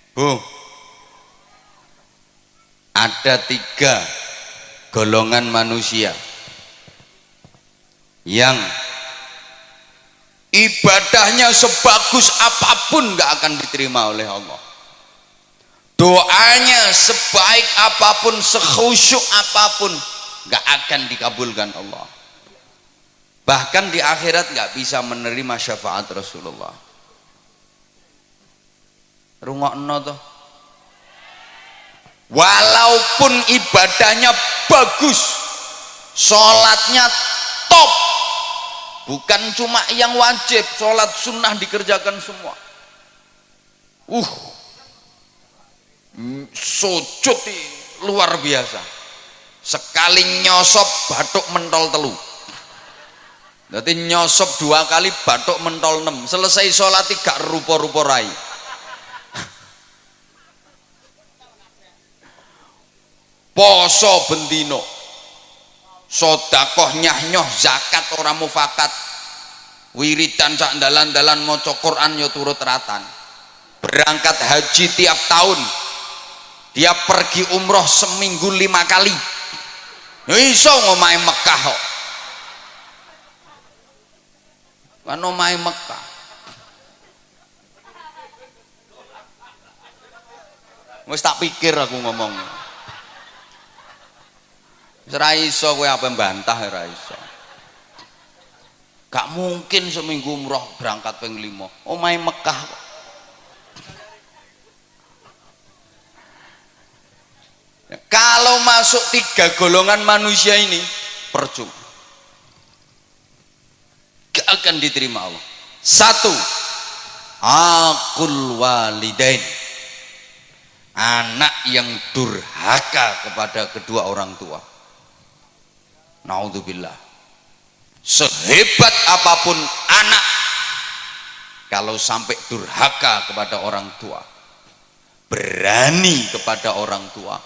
Bu, ada 3 golongan manusia yang ibadahnya sebagus apapun gak akan diterima oleh Allah, doanya sebaik apapun, sekhusyuk apapun gak akan dikabulkan Allah, bahkan di akhirat gak bisa menerima syafaat Rasulullah. Rungokno toh, walaupun ibadahnya bagus, sholatnya top, bukan cuma yang wajib, sholat sunnah dikerjakan semua, sujud luar biasa, sekali nyosop batuk mentol telu, berarti nyosop 2 kali batuk mentol 6, selesai sholat gak rupa-rupa rai. Poso bendino, sodakoh nyah-nyoh, zakat orang mufakat, wiridan sak dalan-dalan maca Quran yo turut ratan, berangkat haji tiap tahun, dia pergi umroh seminggu 5 kali, iso ngomahe Mekah kok, kan omahe Mekah. Wis tak pikir aku ngomong. Ora iso kowe apa mbantah, ora iso. Gak mungkin seminggu umroh berangkat ping 5. Omahe Mekah kok. Ya, kalau masuk 3 golongan manusia ini percuma. Gak akan diterima Allah. 1, aqul walidain. Anak yang durhaka kepada kedua orang tua. Naudzubillah. Sehebat apapun anak, kalau sampai durhaka kepada orang tua, berani kepada orang tua,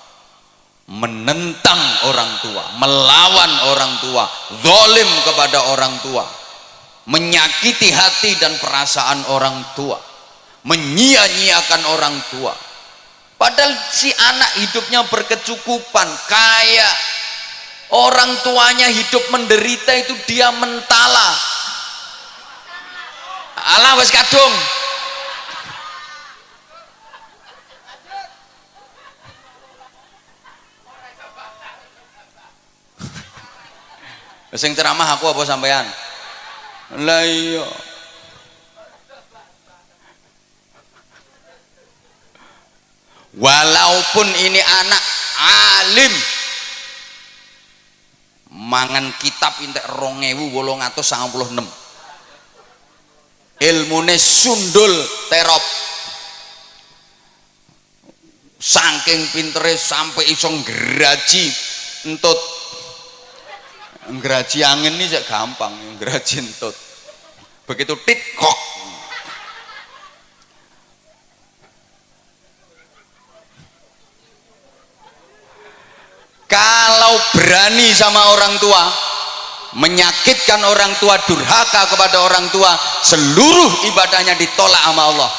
menentang orang tua, melawan orang tua, zalim kepada orang tua, menyakiti hati dan perasaan orang tua, menyia-nyiakan orang tua, padahal si anak hidupnya berkecukupan, kaya, orang tuanya hidup menderita, itu dia mentala. Alah wis kadung. Sing ceramah aku apa sampean? Lah iya. Walaupun ini anak alim, mangan kitab entek 2896, ilmune sundul terop, saking pintere sampai iso ngraji entut. Ngraji angin ini sak gampang, ngraji entut begitu tit kok. Kalau berani sama orang tua, menyakitkan orang tua, durhaka kepada orang tua, seluruh ibadahnya ditolak sama Allah,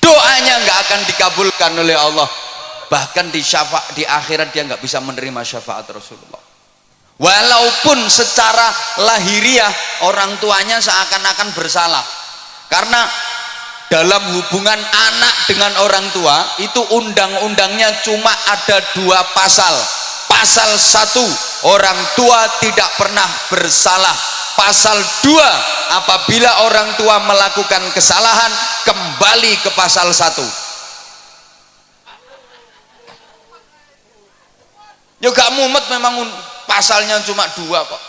doanya nggak akan dikabulkan oleh Allah, bahkan di akhirat dia nggak bisa menerima syafaat Rasulullah. Walaupun secara lahiriah orang tuanya seakan-akan bersalah, karena dalam hubungan anak dengan orang tua itu undang-undangnya cuma ada 2 pasal. Pasal 1, orang tua tidak pernah bersalah. Pasal 2, apabila orang tua melakukan kesalahan, kembali ke pasal 1. Ya gak mumet, memang pasalnya cuma 2 kok.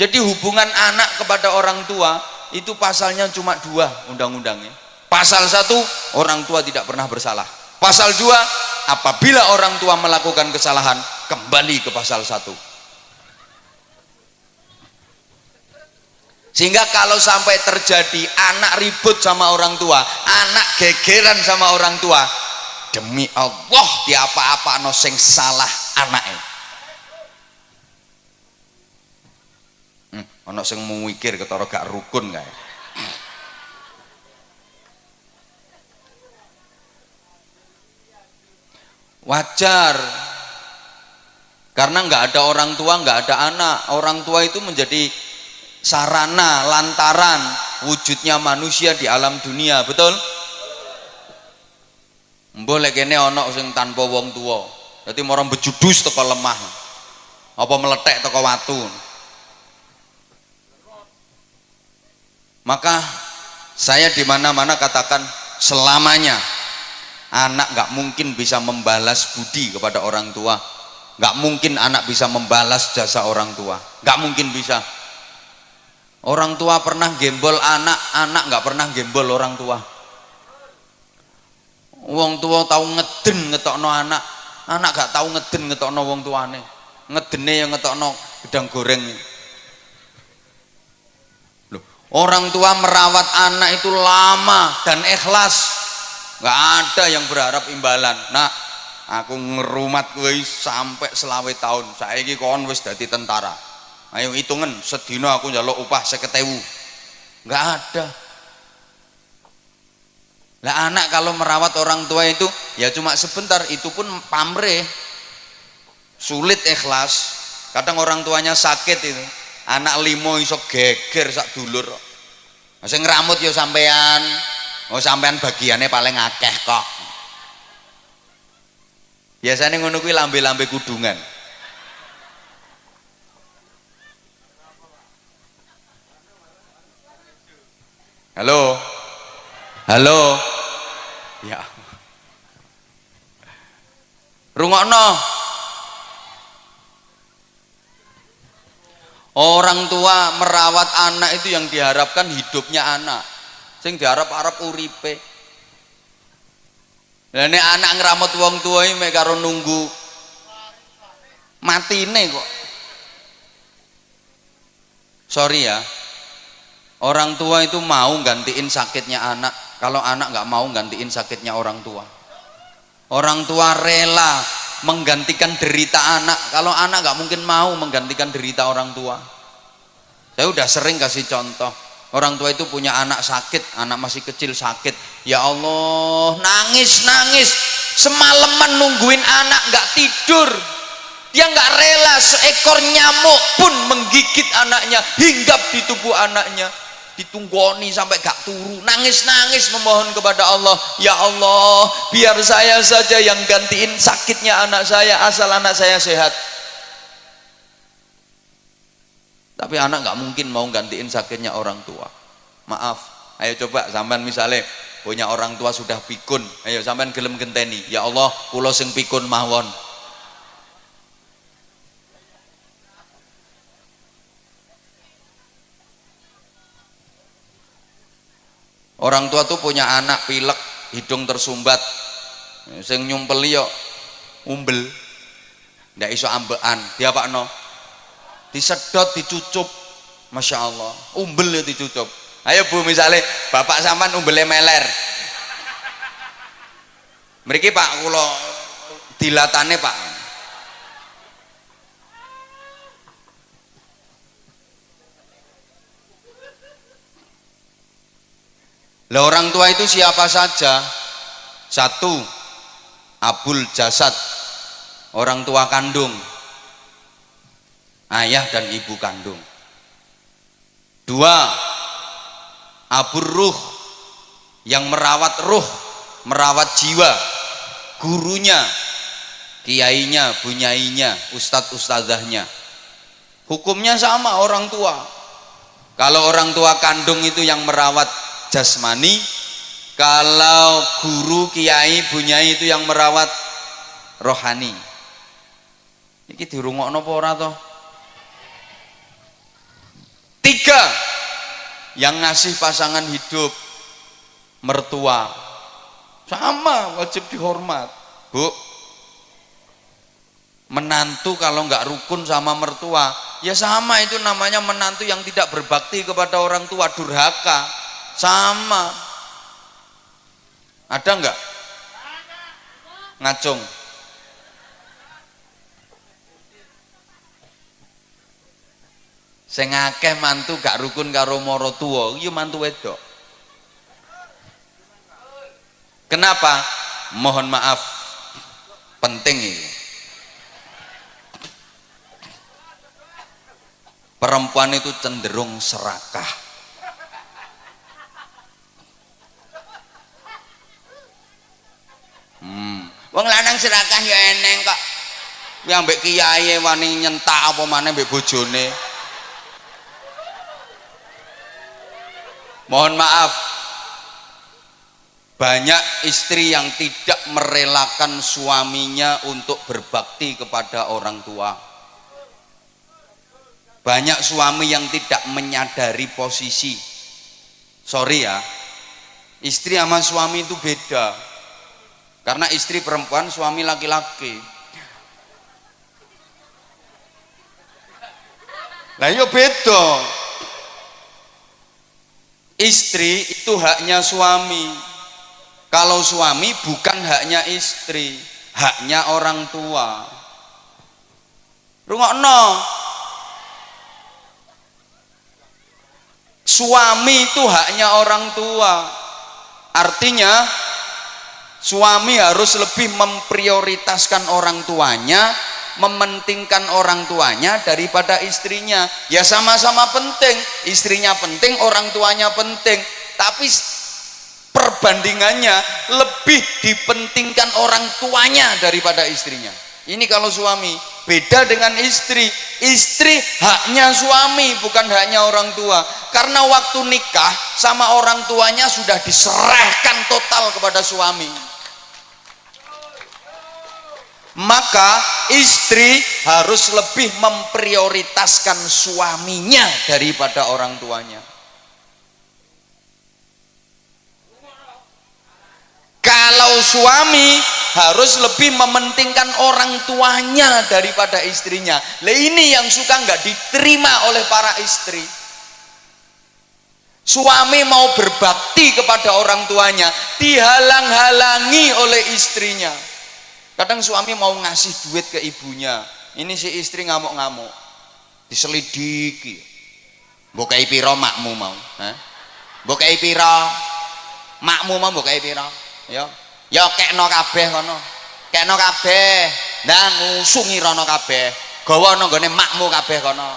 Jadi hubungan anak kepada orang tua itu pasalnya cuma 2 undang-undangnya. Pasal 1, orang tua tidak pernah bersalah. Pasal 2, apabila orang tua melakukan kesalahan, kembali ke pasal 1. Sehingga kalau sampai terjadi anak ribut sama orang tua, anak gegeran sama orang tua, demi Allah di apa-apa no sing salah anaknya. Ono sing mau mikir ketara gak rukun kae. Wajar, karena nggak ada orang tua, nggak ada anak. Orang tua itu menjadi sarana, lantaran wujudnya manusia di alam dunia, betul? Boleh kene ono sing tanpa wong tua, jadi orang bejudus teko lemah, apa meletek teko watu. Maka saya di mana-mana katakan selamanya anak nggak mungkin bisa membalas budi kepada orang tua, nggak mungkin anak bisa membalas jasa orang tua, nggak mungkin bisa. Orang tua pernah gembol anak, anak nggak pernah gembol orang tua. Wong tua tahu ngeden ngetokno anak, anak gak tahu ngeden ngetokno wong tuane. Ngedene yang ngetokno gedang goreng. Loh, orang tua merawat anak itu lama dan ikhlas, nggak ada yang berharap imbalan. Nah, aku ngerumat kowe sampai selawe tahun, saiki kon wis dadi tentara. Ayo hitungan sedina aku njaluk upah 50.000. Nggak ada. Lah anak kalau merawat orang tua itu ya cuma sebentar, itu pun pamrih, sulit ikhlas. Kadang orang tuanya sakit itu, anak limo iso geger sak dulur. Sing ngramut ya sampean, oh sampean bagiannya paling akeh kok. Biasanya ngono kuwi lambe-lambe kudungan. Halo. Halo. Ya. Rungokno. Orang tua merawat anak itu yang diharapkan hidupnya anak. Sing diharap-harap uripe. Lah nek anak ngramut wong tua iki mek karo nunggu matine kok. Sorry ya. Orang tua itu mau gantiin sakitnya anak, kalau anak nggak mau gantiin sakitnya orang tua. Orang tua rela menggantikan derita anak, kalau anak nggak mungkin mau menggantikan derita orang tua. Saya udah sering kasih contoh, orang tua itu punya anak sakit, anak masih kecil sakit, ya Allah nangis semalaman nungguin anak nggak tidur. Dia nggak rela seekor nyamuk pun menggigit anaknya, hinggap di tubuh anaknya, ditunggoni sampai gak turu, nangis memohon kepada Allah, ya Allah biar saya saja yang gantiin sakitnya anak saya asal anak saya sehat. Tapi anak nggak mungkin mau gantiin sakitnya orang tua. Maaf, ayo coba sampean misalnya punya orang tua sudah pikun, ayo sampean gelem genteni, ya Allah kula sing pikun mawon. Orang tua tuh punya anak pilek, hidung tersumbat, sing nyumpeli yo umbel, ndak iso ambekan, diapakno? Disedot, dicucup, masya Allah, umbel ya dicucup. Ayo bu, misalnya bapak sampean umbele meler, mriki pak kula dilatane pak. Lah orang tua itu siapa saja? Satu, abul jasad, orang tua kandung, ayah dan ibu kandung. Dua, abur ruh, yang merawat ruh, merawat jiwa, gurunya, kiainya, bunyainya, ustadz ustadzahnya. Hukumnya sama orang tua. Kalau orang tua kandung itu yang merawat jasmani, kalau guru, kiai, bunyai itu yang merawat rohani. Iki dirungokno apa ora toh? Tiga, yang ngasih pasangan hidup, mertua, sama wajib dihormat. Bu, menantu kalau nggak rukun sama mertua, ya sama, itu namanya menantu yang tidak berbakti kepada orang tua, durhaka. Sama. Ada enggak? Ngacung. Sing akeh mantu gak rukun karo mara tuwa, iki mantu wedok. Kenapa? Mohon maaf, penting itu. Perempuan itu cenderung serakah. Wong lanang serakah ya eneng kok. Ya mbek kiai wani nyentak apa maneh mbek bojone. Mohon maaf, banyak istri yang tidak merelakan suaminya untuk berbakti kepada orang tua. Banyak suami yang tidak menyadari posisi. Sorry ya, istri sama suami itu beda. Karena istri perempuan, suami laki-laki. Lah yo beda. Istri itu haknya suami. Kalau suami bukan haknya istri, haknya orang tua. Rungokno. Suami itu haknya orang tua. Artinya suami harus lebih memprioritaskan orang tuanya, mementingkan orang tuanya daripada istrinya. Ya sama-sama penting, istrinya penting, orang tuanya penting, tapi perbandingannya lebih dipentingkan orang tuanya daripada istrinya. Ini kalau suami. Beda dengan istri. Istri haknya suami, bukan haknya orang tua. Karena waktu nikah sama orang tuanya sudah diserahkan total kepada suami. Maka istri harus lebih memprioritaskan suaminya daripada orang tuanya. Kalau suami harus lebih mementingkan orang tuanya daripada istrinya. Lah ini yang suka nggak diterima oleh para istri. Suami mau berbakti kepada orang tuanya, dihalang-halangi oleh istrinya. Kadang suami mau ngasih duit ke ibunya, ini si istri ngamuk-ngamuk, diselidiki. Bokai piro makmu mau? Bokai piro makmu mau? Bokai piro? Ya kekno kabeh kono. Kekno kabeh. Ndang ngusungi rono kabeh. Gawa nang gone makmu kabeh kono.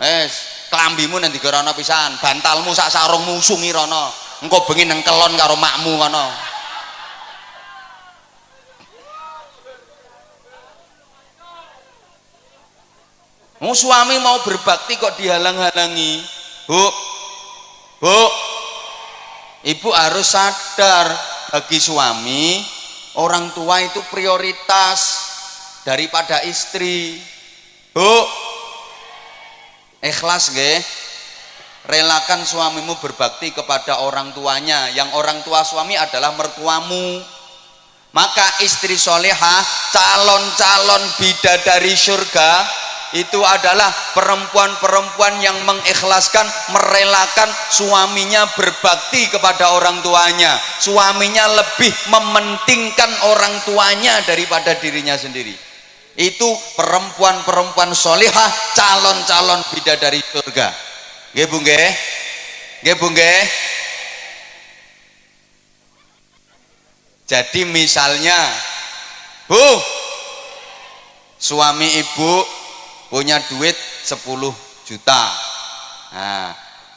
Wis, klambimu nang digarono pisan, bantalmu sak sarungmu usungi rono. Engko bengi nang kelon karo makmu kono. Suami mau berbakti kok dihalang-halangi. Bu, ibu harus sadar, bagi suami orang tua itu prioritas daripada istri. Bu, ikhlas nggih, relakan suamimu berbakti kepada orang tuanya. Yang orang tua suami adalah mertuamu. Maka istri solehah, calon-calon bidadari surga itu adalah perempuan-perempuan yang mengikhlaskan, merelakan suaminya berbakti kepada orang tuanya. Suaminya lebih mementingkan orang tuanya daripada dirinya sendiri. Itu perempuan-perempuan solihah, calon-calon bidadari surga. Nggih Bu nggih? Nggih Bu nggih? Jadi misalnya, Bu, suami ibu punya duit 10 juta. Nah,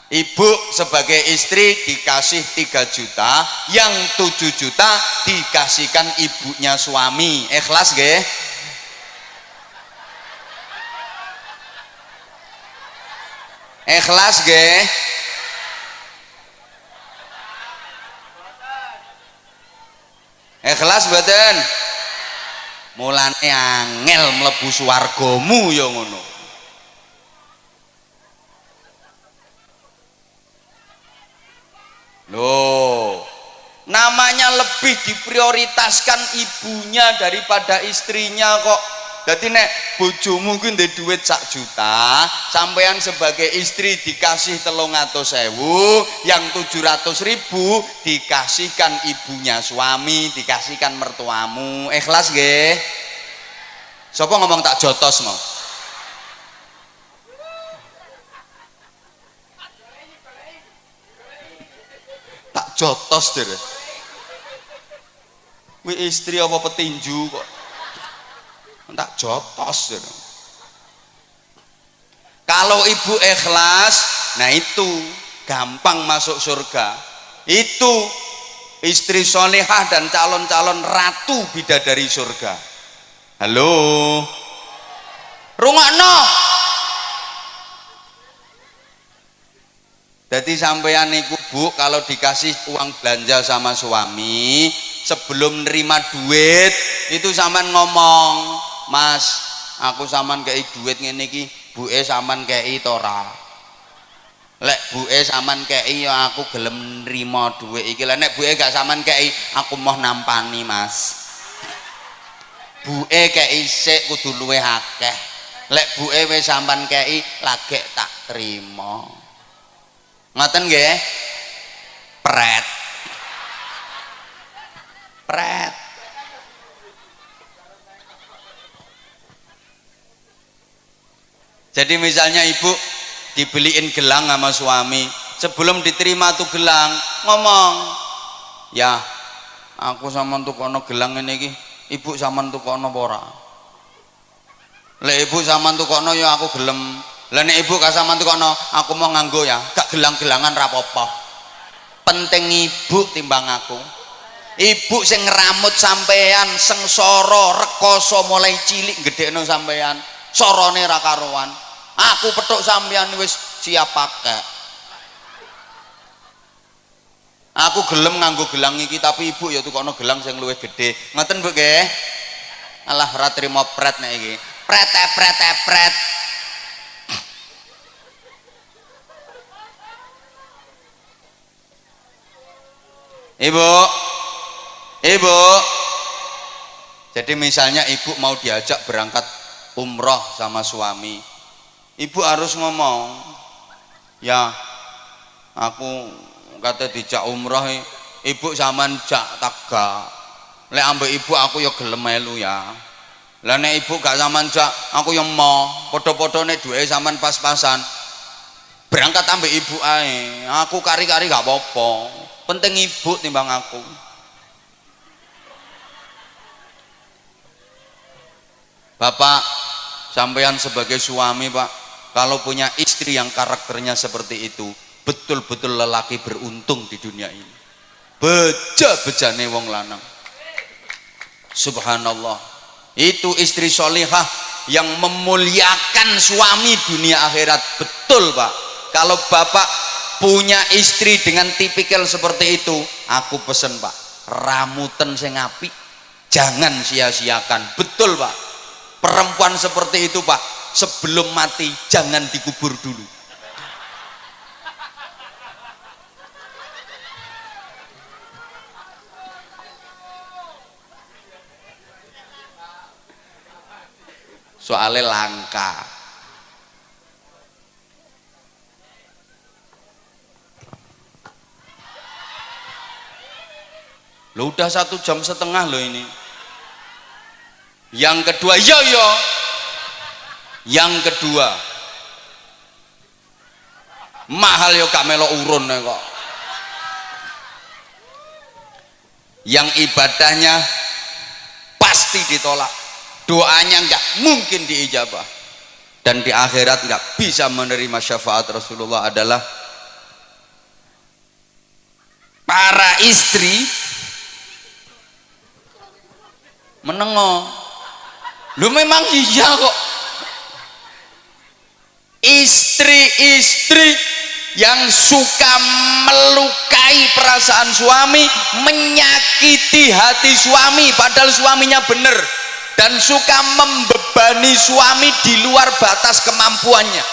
ibu sebagai istri dikasih 3 juta, yang 7 juta dikasihkan ibunya suami. Ikhlas nggih? Ikhlas nggih? Ikhlas mboten? Mulane angel mlebu swargamu ya ngono. Loh, namanya lebih diprioritaskan ibunya daripada istrinya kok. Jadi nek bojomu ku ndek duit 1 juta, sampean sebagai istri dikasih 300.000, yang 700.000 dikasihkan ibunya suami, dikasihkan mertuamu. Ikhlas nggih? Sapa ngomong tak jotos mau? Tak jotos deh. Kuwi istri apa petinju kok tak jotos. Kalau ibu ikhlas, nah itu gampang masuk surga. Itu istri solehah dan calon-calon ratu bidadari surga. Halo, rungokno. Jadi sampeyan niku Bu, kalau dikasih uang belanja sama suami, sebelum nerima duit itu sampean ngomong, Mas, aku sampean kei duit ngene iki, buke sampean kei to ora? Lek buke sampean kei ya aku gelem nrimo duit iki. Lek nek buke gak sampean kei, aku mau nampani, Mas. Buke kei sik kudu luwih akeh. Lek buke wis sampean kei, lagek tak trimo. Ngoten nggih? Pret. Pret. Jadi misalnya ibu dibeliin gelang sama suami, sebelum diterima tuh gelang ngomong, ya aku sama tukono gelang ini iki, ibu sama tukono ora? Lek ibu sama tukono ya aku gelem. Lah nek ibu gak sama tukono, aku mau nganggo ya, gak gelang-gelangan rapopo. Penting ibu timbang aku. Ibu sing ngeramut sampean, sengsara rekoso mulai cilik gedhekno sampean, sorone ra karuan. Aku petuk sampean wis siap pakai. Aku gelem nganggo gelang iki, tapi ibu ya tukono gelang sing luwih gedhe. Ngoten Bu nggih? Alah ora trimo pret nek iki. Pret. Ibu, jadi misalnya ibu mau diajak berangkat umroh sama suami, ibu harus ngomong, ya aku kata dijak umroh, ibu sampean jak taga, lek ambek ibu aku ya gelem melu ya. Lah nek ibu gak sampean jak, aku yang mau podo-podone duwe sampean pas-pasan, berangkat ambek ibu ae, aku kari-kari gak apa-apa, penting ibu timbang aku. Bapak, sampean sebagai suami Pak, kalau punya istri yang karakternya seperti itu, betul-betul lelaki beruntung di dunia ini. Beja-bejane wong lanang. Subhanallah. Itu istri solihah yang memuliakan suami dunia akhirat. Betul Pak. Kalau Bapak punya istri dengan tipikal seperti itu, aku pesen Pak, ramuten sing apik, jangan sia-siakan. Betul Pak. Perempuan seperti itu Pak, sebelum mati jangan dikubur dulu. Soalnya langka. Lo udah 1,5 jam loh ini. Yang kedua, yang kedua, mahal yo gak melo urun kok. Yang ibadahnya pasti ditolak, doanya nggak mungkin diijabah, dan di akhirat nggak bisa menerima syafaat Rasulullah adalah para istri menengok. Lu memang iya kok. Istri-istri yang suka melukai perasaan suami, menyakiti hati suami padahal suaminya benar, dan suka membebani suami di luar batas kemampuannya.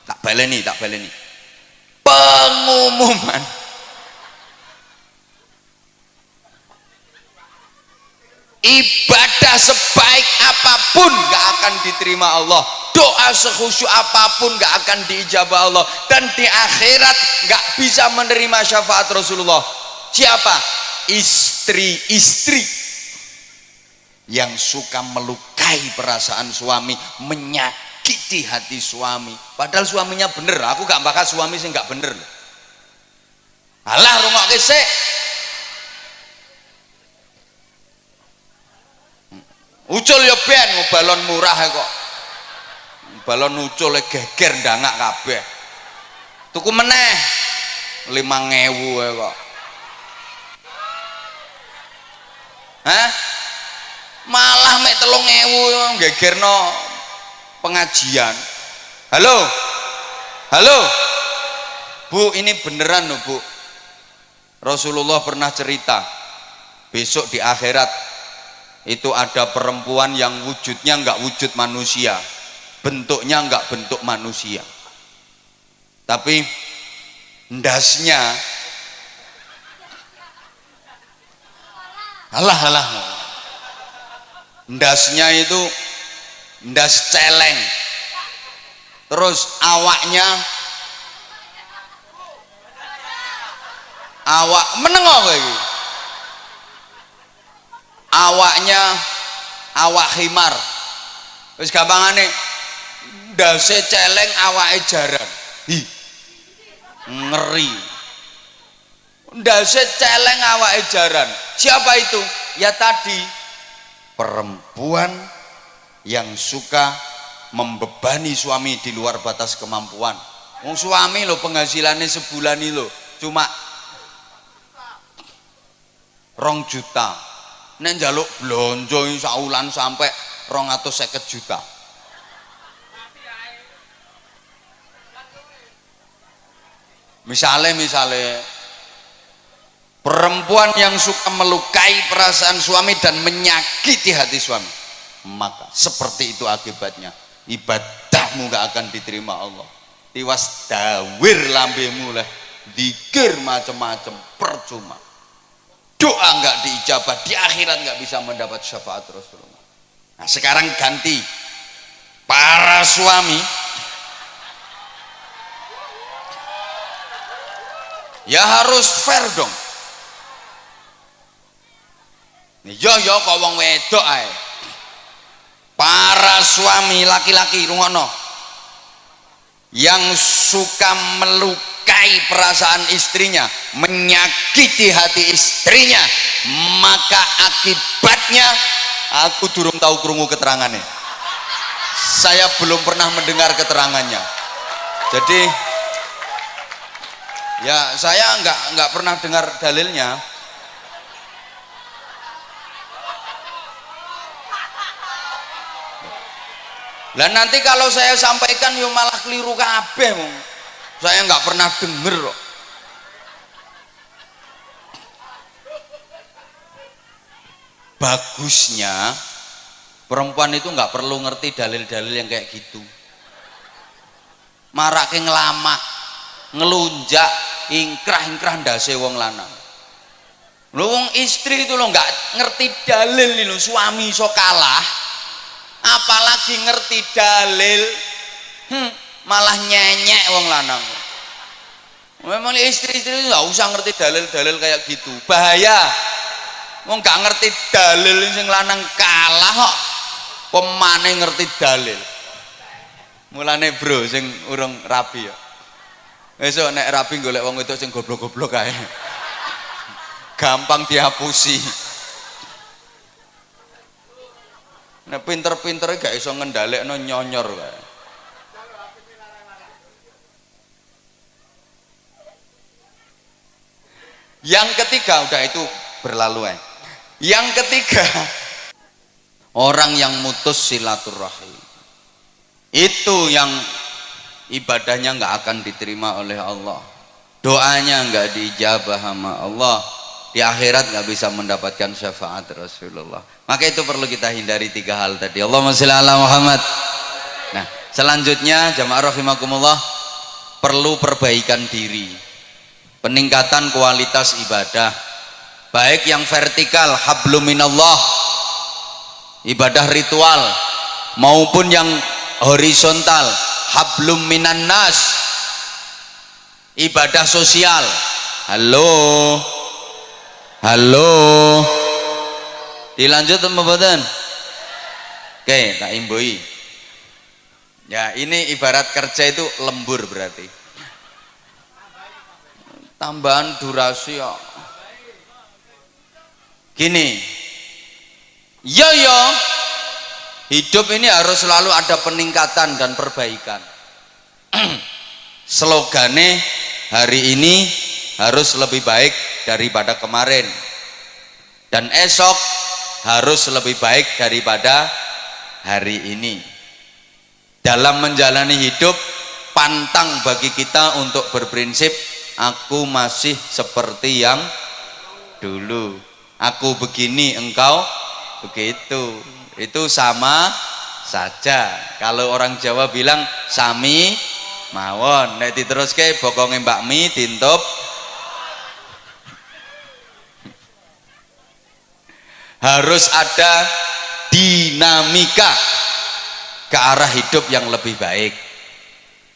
Tak baleni. Pengumuman. Ibadah sebaik apapun gak akan diterima Allah, doa sekhusyuk apapun gak akan diijabah Allah, dan di akhirat gak bisa menerima syafaat Rasulullah. Siapa? Istri-istri yang suka melukai perasaan suami, menyakiti hati suami padahal suaminya bener. Aku gak bakal suami sih gak bener. Alah rungokke sik. Ucul ya ben balon murah kok. Balon ucul geger ndangak kabeh. Tuku meneh 5.000 kok. Hah? Malah mek 3.000 gegerno pengajian. Halo? Halo? Bu, ini beneran loh Bu. Rasulullah pernah cerita, besok di akhirat itu ada perempuan yang wujudnya enggak wujud manusia, bentuknya enggak bentuk manusia, tapi ndasnya alah ndasnya itu ndas celeng, terus awaknya awak menengok lagi, awaknya awak khimar, wis gampangane ndase celeng awake jaran. Hi, ngeri. Ndase celeng awake jaran. Siapa itu? Ya tadi perempuan yang suka membebani suami di luar batas kemampuan. Wong suami lo penghasilannya sebulan ini lo cuma 2 juta. Nek njaluk blonjo saulan sampai 250 juta. Misalnya perempuan yang suka melukai perasaan suami dan menyakiti hati suami, maka seperti itu akibatnya, ibadahmu gak akan diterima Allah. Tiwas dawir lambemu lah, dikir macam-macam percuma, doa nggak diijabah, di akhirat nggak bisa mendapat syafaat Rasulullah. Nah sekarang ganti, para suami ya harus fair dong. Yo kok wong wedok ae. Para suami laki-laki rungokno, yang suka melukai perasaan istrinya, menyakiti hati istrinya, maka akibatnya, aku durung tahu krungu keterangannya, saya belum pernah mendengar keterangannya, jadi ya saya nggak pernah dengar dalilnya. Lah nanti kalau saya sampaikan yo malah keliru kabeh, saya nggak pernah denger kok. Bagusnya perempuan itu nggak perlu ngerti dalil-dalil yang kayak gitu. Marake ngelama, ngelunjak, ingkrah ndase wong lanang. Lho wong istri itu lo nggak ngerti dalil ini, suami iso kalah. Apalagi ngerti dalil, malah nyenyek wong lanang. Memang istri-istri itu nggak usah ngerti dalil-dalil kayak gitu, bahaya. Wong nggak ngerti dalil sing lanang kalah kok, pemane ngerti dalil. Mulane bro, sing urung rabi ya. Besok nek rabi golek wong itu sing goblok-goblok kae, gampang dihapusi. Nek pinter-pintere gak iso ngendhalekno nyonyor kae. Yang ketiga, udah itu berlalu. Yang ketiga, orang yang mutus silaturahim. Itu yang ibadahnya nggak akan diterima oleh Allah. Doanya nggak diijabah sama Allah. Di akhirat nggak bisa mendapatkan syafaat Rasulullah. Maka itu perlu kita hindari 3 hal tadi. Allahumma sholli ala Muhammad. Nah, selanjutnya jamaah rahimakumullah, perlu perbaikan diri, peningkatan kualitas ibadah, baik yang vertikal hablum minallah, ibadah ritual, maupun yang horizontal hablum minan nas, ibadah sosial. Halo, dilanjut mboten? Oke, tak imbui. Ya, ini ibarat kerja itu lembur berarti. Tambahan durasi ya. Gini. Yo Hidup ini harus selalu ada peningkatan dan perbaikan. Slogane hari ini harus lebih baik daripada kemarin, dan esok harus lebih baik daripada hari ini. Dalam menjalani hidup, pantang bagi kita untuk berprinsip aku masih seperti yang dulu, aku begini engkau begitu. Itu sama saja. Kalau orang Jawa bilang sami mawon, nek diteruske bokonge Mbak Mi dintup. Harus ada dinamika ke arah hidup yang lebih baik.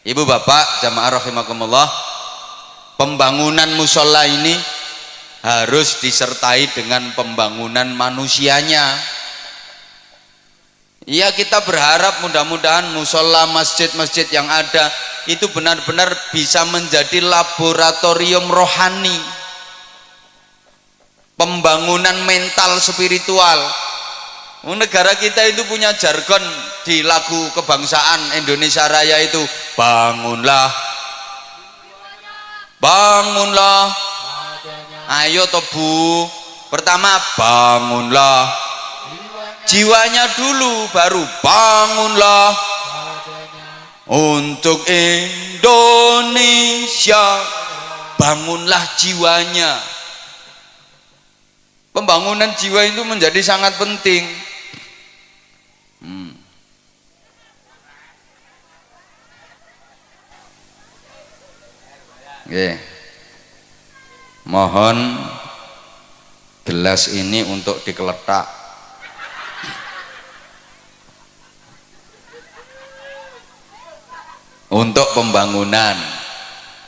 Ibu bapak jamaah rahimakumullah, pembangunan musola ini harus disertai dengan pembangunan manusianya. Ya, kita berharap mudah-mudahan musola, masjid-masjid yang ada itu benar-benar bisa menjadi laboratorium rohani, pembangunan mental spiritual. Negara kita itu punya jargon di lagu kebangsaan Indonesia Raya itu, bangunlah, bangunlah, ayo toh Bu. Pertama bangunlah jiwanya dulu, baru bangunlah untuk Indonesia. Bangunlah jiwanya. Pembangunan jiwa itu menjadi sangat penting. Oke. Mohon gelas ini untuk dikeletak. Untuk pembangunan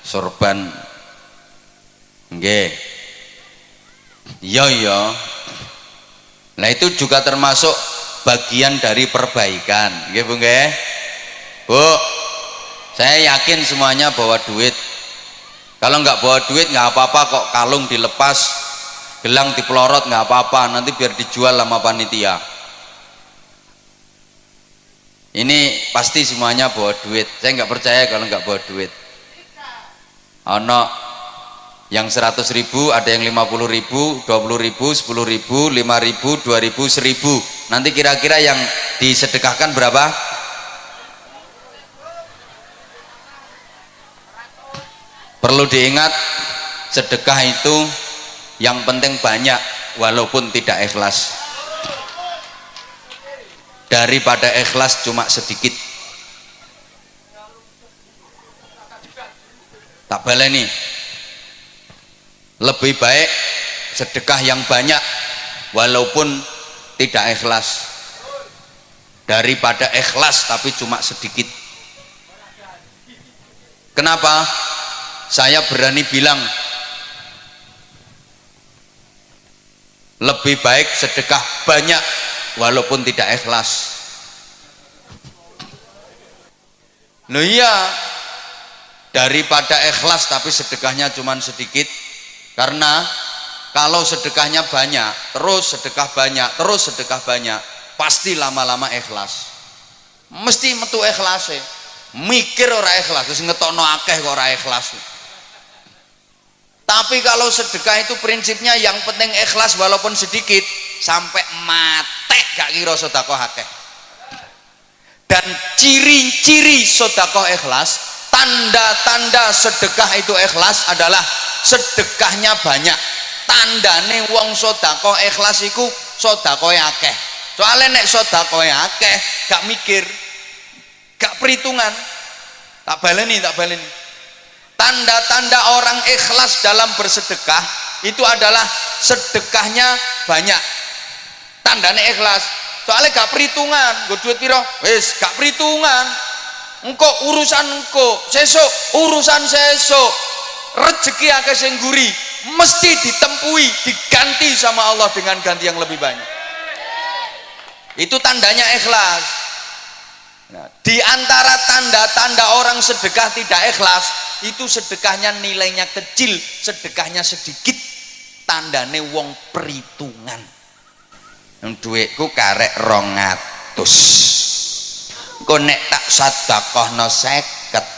sorban. Nggih. Iya. Nah itu juga termasuk bagian dari perbaikan. Nggih Bu nggih. Bu, saya yakin semuanya bawa duit. Kalau nggak bawa duit nggak apa-apa kok, kalung dilepas, gelang dipelorot nggak apa-apa, nanti biar dijual sama panitia. Ini pasti semuanya bawa duit. Saya nggak percaya kalau nggak bawa duit. Ono yang 100.000, ada yang 50.000, 20.000, 10.000, 5.000, 2.000, 1.000. Nanti kira-kira yang disedekahkan berapa? Perlu diingat, sedekah itu yang penting banyak walaupun tidak ikhlas, daripada ikhlas cuma sedikit. Tak baleni, lebih baik sedekah yang banyak walaupun tidak ikhlas daripada ikhlas tapi cuma sedikit. Kenapa saya berani bilang lebih baik sedekah banyak walaupun tidak ikhlas? Loh iya, daripada ikhlas tapi sedekahnya cuma sedikit. Karena kalau sedekahnya banyak, terus sedekah banyak, terus sedekah banyak, pasti lama-lama ikhlas. Mesti metu ikhlas ya. Mikir ora ikhlas, terus ngetokno akeh kok ora ikhlas. Tapi kalau sedekah itu prinsipnya yang penting ikhlas walaupun sedikit, sampai mate gak kira sedekah akeh. Dan ciri-ciri sedekah ikhlas, tanda-tanda sedekah itu ikhlas adalah sedekahnya banyak. Tandane wong sedekah ikhlas iku sedekahe akeh. Soalnya nek sedekahe akeh gak mikir, gak perhitungan. Tak baleni. Tanda-tanda orang ikhlas dalam bersedekah itu adalah sedekahnya banyak. Tandane ikhlas. Soalnya gak perhitungan, gue duit piro, wis gak perhitungan. Engko urusan engko, sesuk urusan sesuk. Rezeki akeh sing guri, mesti ditempui, diganti sama Allah dengan ganti yang lebih banyak. Itu tandanya ikhlas. Nah, di antara tanda-tanda orang sedekah tidak ikhlas, itu sedekahnya nilainya kecil, sedekahnya sedikit, tandane wong perhitungan. Yang duitku karek 200, Engko nek tak sedekahno 50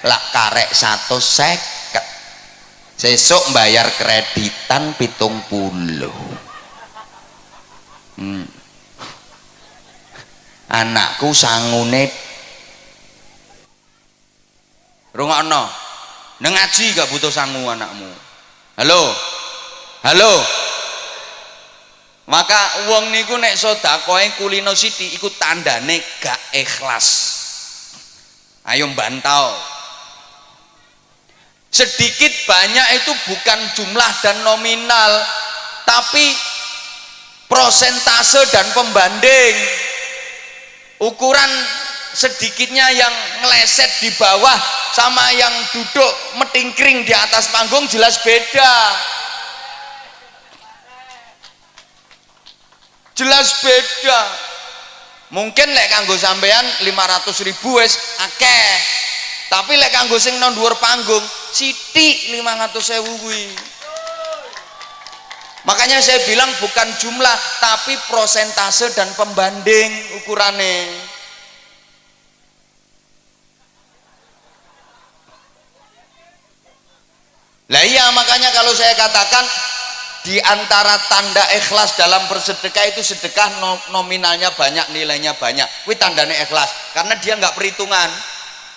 lak karek 150 sesuk bayar kreditan 70. Anakku sangune rungokno nang ngaji gak butuh sangu anakmu. Halo maka wong niku nek sedekahe kulino sithik iku tandane gak ikhlas. Ayo bantau. Sedikit banyak itu bukan jumlah dan nominal, tapi prosentase dan pembanding. Ukuran sedikitnya yang ngeleset di bawah sama yang duduk metingkring di atas panggung jelas beda. Jelas beda. Mungkin lek kanggo sampean 500.000 wis akeh. Tapi lek kanggo sing nang dhuwur panggung sithik 500.000 kuwi. Makanya saya bilang bukan jumlah tapi prosentase dan pembanding ukurannya. Lah iya, makanya kalau saya katakan di antara tanda ikhlas dalam bersedekah itu sedekah nominalnya banyak, nilainya banyak. Kuwi tandane ikhlas karena dia nggak perhitungan.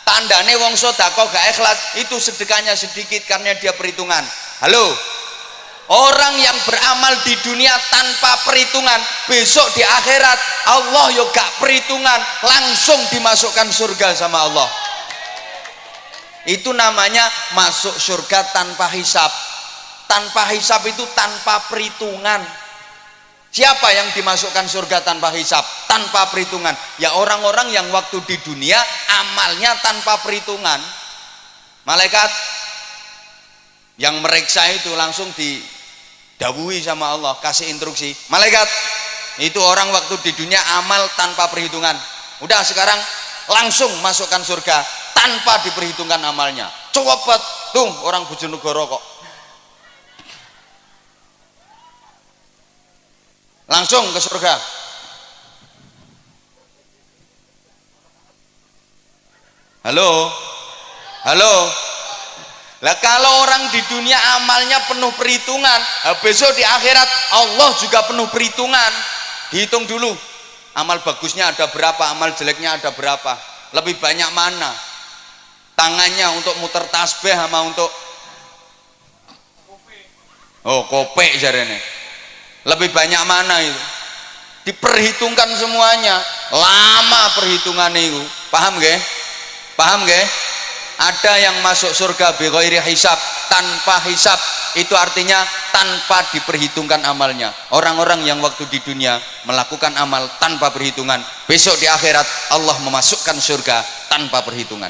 Tandane wong sedekah gak ikhlas itu sedekahnya sedikit karena dia perhitungan. Halo. Orang yang beramal di dunia tanpa perhitungan, besok di akhirat Allah yo gak perhitungan, langsung dimasukkan surga sama Allah. Itu namanya masuk surga tanpa hisab. Tanpa hisab itu tanpa perhitungan. Siapa yang dimasukkan surga tanpa hisab, tanpa perhitungan? Ya orang-orang yang waktu di dunia amalnya tanpa perhitungan. Malaikat yang meriksa itu langsung didhawuhi sama Allah, kasih instruksi. Malaikat, itu orang waktu di dunia amal tanpa perhitungan. Udah sekarang langsung masukkan surga tanpa diperhitungkan amalnya. Coba tuh orang Bojonegoro kok. Langsung ke surga. Halo. Lah kalau orang di dunia amalnya penuh perhitungan, besok di akhirat Allah juga penuh perhitungan. Dihitung dulu. Amal bagusnya ada berapa, amal jeleknya ada berapa. Lebih banyak mana? Tangannya untuk muter tasbih sama untuk kopek jarene. Lebih banyak mana itu? Diperhitungkan semuanya. Lama perhitungannya itu. Paham nggih? Paham nggih? Ada yang masuk surga bi ghairi hisab, tanpa hisab. Itu artinya tanpa diperhitungkan amalnya. Orang-orang yang waktu di dunia melakukan amal tanpa perhitungan, besok di akhirat Allah memasukkan surga tanpa perhitungan.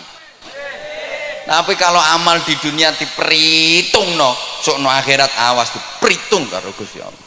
Tapi kalau amal di dunia diperhitung sok no akhirat awas diperhitung karo Gusti Allah.